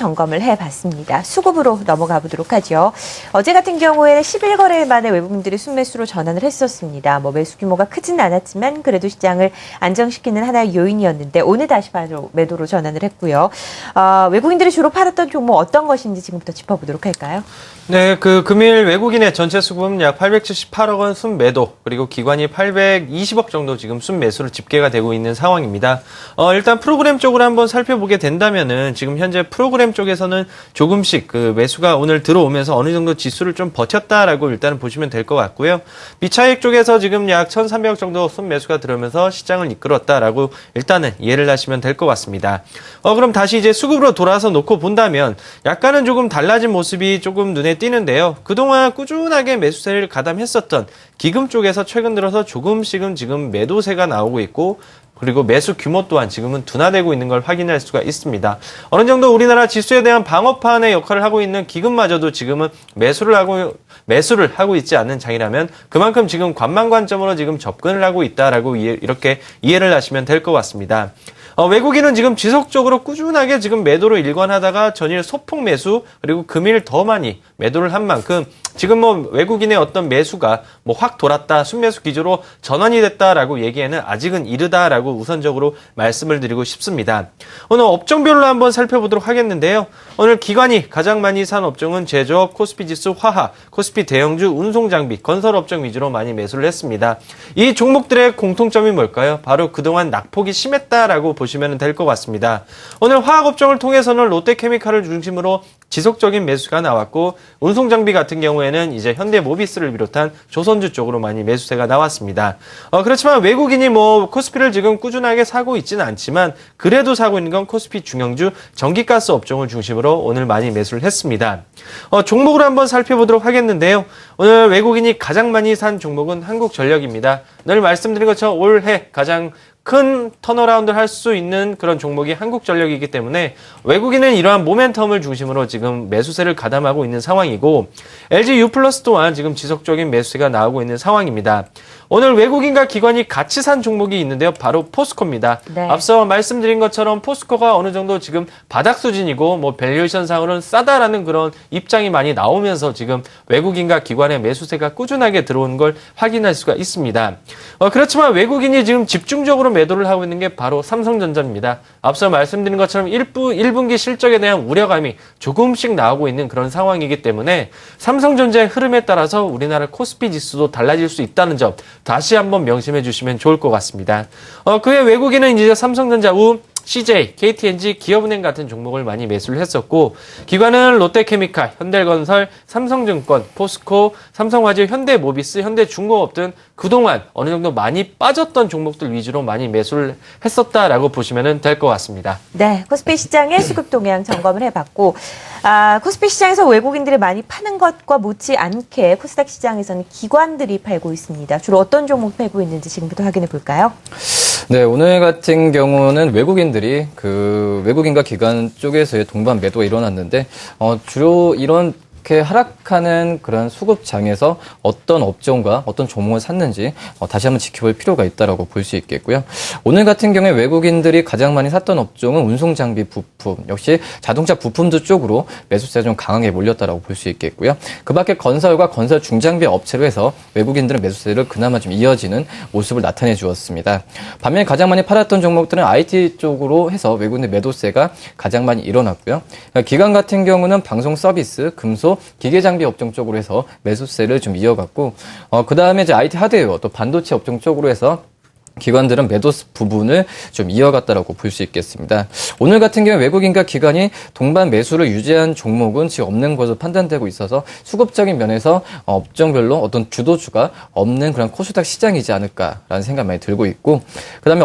점검을 해봤습니다. 수급으로 넘어가 보도록 하죠. 어제 같은 경우에는 11거래일 만에 외국인들이 순매수로 전환을 했었습니다. 매수 규모가 크지는 않았지만 그래도 시장을 안정시키는 하나의 요인이었는데 오늘 다시 바로 매도로 전환을 했고요. 외국인들이 주로 팔았던 종목 어떤 것인지 지금부터 짚어보도록 할까요? 네, 금일 외국인의 전체 수급은 약 878억 원 순매도, 그리고 기관이 820억 정도 지금 순매수로 집계가 되고 있는 상황입니다. 일단 프로그램 쪽으로 한번 살펴보게 된다면은 지금 현재 프로그램 쪽에서는 조금씩 매수가 오늘 들어오면서 어느 정도 지수를 좀 버텼다라고 일단은 보시면 될 것 같고요. 미차익 쪽에서 지금 약 1,300억 정도 순매수가 들어오면서 시장을 이끌었다라고 일단은 이해를 하시면 될 것 같습니다. 그럼 다시 이제 수급으로 돌아서 놓고 본다면 약간은 조금 달라진 모습이 조금 눈에 띄는데요. 그동안 꾸준하게 매수세를 가담했었던 기금 쪽에서 최근 들어서 조금씩은 지금 매도세가 나오고 있고, 그리고 매수 규모 또한 지금은 둔화되고 있는 걸 확인할 수가 있습니다. 어느 정도 우리나라 지수에 대한 방어판의 역할을 하고 있는 기금마저도 지금은 매수를 하고 있지 않는 장이라면 그만큼 지금 관망 관점으로 지금 접근을 하고 있다라고 이렇게 이해를 하시면 될 것 같습니다. 외국인은 지금 지속적으로 꾸준하게 지금 매도로 일관하다가 전일 소폭 매수, 그리고 금일 더 많이 매도를 한 만큼 지금 외국인의 어떤 매수가 확 돌았다, 순매수 기조로 전환이 됐다라고 얘기에는 아직은 이르다라고 우선적으로 말씀을 드리고 싶습니다. 오늘 업종별로 한번 살펴보도록 하겠는데요. 오늘 기관이 가장 많이 산 업종은 제조업, 코스피 지수, 화학, 코스피 대형주, 운송장비, 건설업종 위주로 많이 매수를 했습니다. 이 종목들의 공통점이 뭘까요? 바로 그동안 낙폭이 심했다라고 보시면 될 것 같습니다. 오늘 화학업종을 통해서는 롯데케미칼을 중심으로 지속적인 매수가 나왔고, 운송장비 같은 경우에는 이제 현대모비스를 비롯한 조선주 쪽으로 많이 매수세가 나왔습니다. 그렇지만 외국인이 코스피를 지금 꾸준하게 사고 있지는 않지만 그래도 사고 있는 건 코스피 중형주 전기가스 업종을 중심으로 오늘 많이 매수를 했습니다. 종목으로 한번 살펴보도록 하겠는데요. 오늘 외국인이 가장 많이 산 종목은 한국전력입니다. 늘 말씀드린 것처럼 올해 가장 큰 턴어라운드를 할 수 있는 그런 종목이 한국전력이기 때문에 외국인은 이러한 모멘텀을 중심으로 지금 매수세를 가담하고 있는 상황이고, LG U+ 또한 지금 지속적인 매수세가 나오고 있는 상황입니다. 오늘 외국인과 기관이 같이 산 종목이 있는데요. 바로 포스코입니다. 네. 앞서 말씀드린 것처럼 포스코가 어느 정도 지금 바닥 수준이고 밸류에이션상으로는 싸다라는 그런 입장이 많이 나오면서 지금 외국인과 기관의 매수세가 꾸준하게 들어온 걸 확인할 수가 있습니다. 그렇지만 외국인이 지금 집중적으로 매도를 하고 있는 게 바로 삼성전자입니다. 앞서 말씀드린 것처럼 1분기 실적에 대한 우려감이 조금씩 나오고 있는 그런 상황이기 때문에 삼성전자의 흐름에 따라서 우리나라 코스피 지수도 달라질 수 있다는 점 다시 한번 명심해 주시면 좋을 것 같습니다. 그외 외국인은 이제 삼성전자, CJ, KTNG, 기업은행 같은 종목을 많이 매수를 했었고, 기관은 롯데케미칼, 현대건설, 삼성증권, 포스코, 삼성화재, 현대모비스, 현대중공업 등 그동안 어느 정도 많이 빠졌던 종목들 위주로 많이 매수를 했었다라고 보시면 될 것 같습니다. 네, 코스피 시장의 수급 동향 점검을 해봤고, 코스피 시장에서 외국인들이 많이 파는 것과 못지않게 코스닥 시장에서는 기관들이 팔고 있습니다. 주로 어떤 종목 팔고 있는지 지금부터 확인해 볼까요? 네, 오늘 같은 경우는 외국인들이 외국인과 기관 쪽에서의 동반 매도가 일어났는데, 주로 이렇게 하락하는 그런 수급장에서 어떤 업종과 어떤 종목을 샀는지 다시 한번 지켜볼 필요가 있다라고 볼 수 있겠고요. 오늘 같은 경우에 외국인들이 가장 많이 샀던 업종은 운송장비 부품, 역시 자동차 부품주 쪽으로 매수세가 좀 강하게 몰렸다라고 볼 수 있겠고요. 그 밖에 건설과 건설 중장비 업체로 해서 외국인들은 매수세를 그나마 좀 이어지는 모습을 나타내 주었습니다. 반면 가장 많이 팔았던 종목들은 IT 쪽으로 해서 외국인의 매도세가 가장 많이 일어났고요. 기관 같은 경우는 방송 서비스, 금속, 기계장비 업종 쪽으로 해서 매수세를 좀 이어갔고, 그 다음에 이제 IT 하드웨어, 또 반도체 업종 쪽으로 해서 기관들은 매도 부분을 좀 이어갔다라고 볼 수 있겠습니다. 오늘 같은 경우 외국인과 기관이 동반 매수를 유지한 종목은 지금 없는 것으로 판단되고 있어서 수급적인 면에서 업종별로 어떤 주도주가 없는 그런 코스닥 시장이지 않을까라는 생각이 많이 들고 있고, 그다음에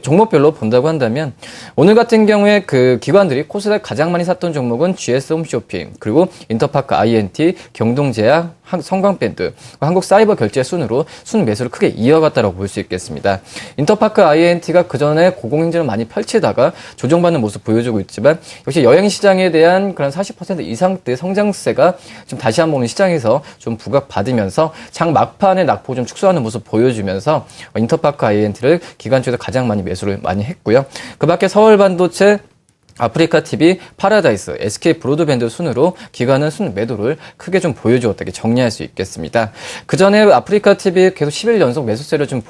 종목별로 본다고 한다면 오늘 같은 경우에 기관들이 코스닥 가장 많이 샀던 종목은 GS 홈쇼핑, 그리고 인터파크 INT, 경동제약, 성광밴드, 한국사이버결제 순으로 순 매수를 크게 이어갔다고 볼 수 있겠습니다. 인터파크 INT가 그전에 고공행진을 많이 펼치다가 조정받는 모습 보여주고 있지만, 역시 여행시장에 대한 그런 40% 이상대 성장세가 좀 다시 한번 시장에서 좀 부각받으면서 장 막판에 낙폭 좀 축소하는 모습 보여주면서 인터파크 INT를 기관 쪽에서 가장 많이 매수를 많이 했고요. 그 밖에 서울반도체, 아프리카 TV, 파라다이스, SK 브로드밴드 순으로 기관은 순 매도를 크게 좀 보여주었다고 정리할 수 있겠습니다. 그 전에 아프리카 TV 계속 10일 연속 매수세를 좀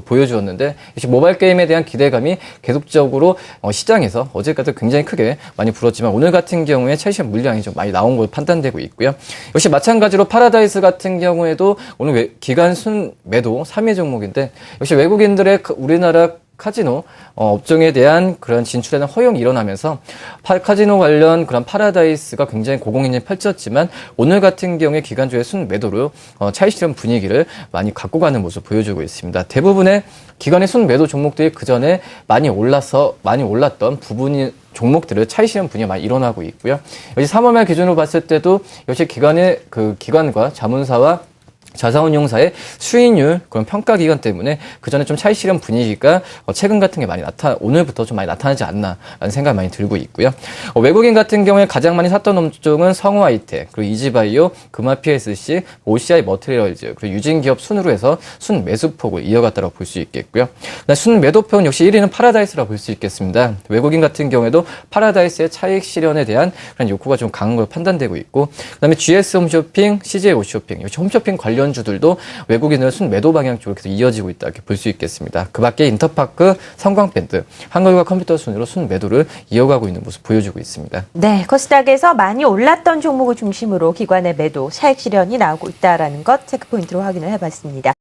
보여주었는데 역시 모바일 게임에 대한 기대감이 계속적으로 시장에서 어제까지 굉장히 크게 많이 불었지만 오늘 같은 경우에 차익 물량이 좀 많이 나온 걸로 판단되고 있고요. 역시 마찬가지로 파라다이스 같은 경우에도 오늘 기관 순 매도 3위 종목인데 역시 외국인들의 우리나라 카지노 업종에 대한 그런 진출에는 허용이 일어나면서 카지노 관련 그런 파라다이스가 굉장히 고공행진을 펼쳤지만 오늘 같은 경우에 기관주의 순 매도로 차익 실현 분위기를 많이 갖고 가는 모습을 보여주고 있습니다. 대부분의 기관의 순 매도 종목들이 그 전에 많이 올랐던 부분이 종목들을 차익 실현 분위기가 많이 일어나고 있고요. 역시 3월 말 기준으로 봤을 때도 역시 기관과 자문사와 자산운용사의 수익률 그런 평가 기간 때문에 그 전에 좀 차익 실현 분위기가 최근 같은 게 많이 오늘부터 좀 많이 나타나지 않나라는 생각이 많이 들고 있고요. 외국인 같은 경우에 가장 많이 샀던 업종은 성우하이텍, 그리고 이지바이오, 금화 PSC, OCI 머티리얼즈, 그리고 유진기업 순으로 해서 순 매수폭을 이어갔다고 볼 수 있겠고요. 순 매도폭은 역시 1위는 파라다이스라고 볼 수 있겠습니다. 외국인 같은 경우에도 파라다이스의 차익 실현에 대한 그런 욕구가 좀 강한 걸로 판단되고 있고, 그다음에 GS 홈쇼핑, CJ 홈쇼핑, 역시 홈쇼핑 관련주들도 외국인의 순 매도 방향 쪽으로 계속 이어지고 있다 이렇게 볼 수 있겠습니다. 그 밖에 인터파크, 성광밴드, 한글과 컴퓨터 순으로 순 매도를 이어가고 있는 모습 보여주고 있습니다. 네, 코스닥에서 많이 올랐던 종목을 중심으로 기관의 매도, 차익 실현이 나오고 있다는 것 체크포인트로 확인을 해봤습니다.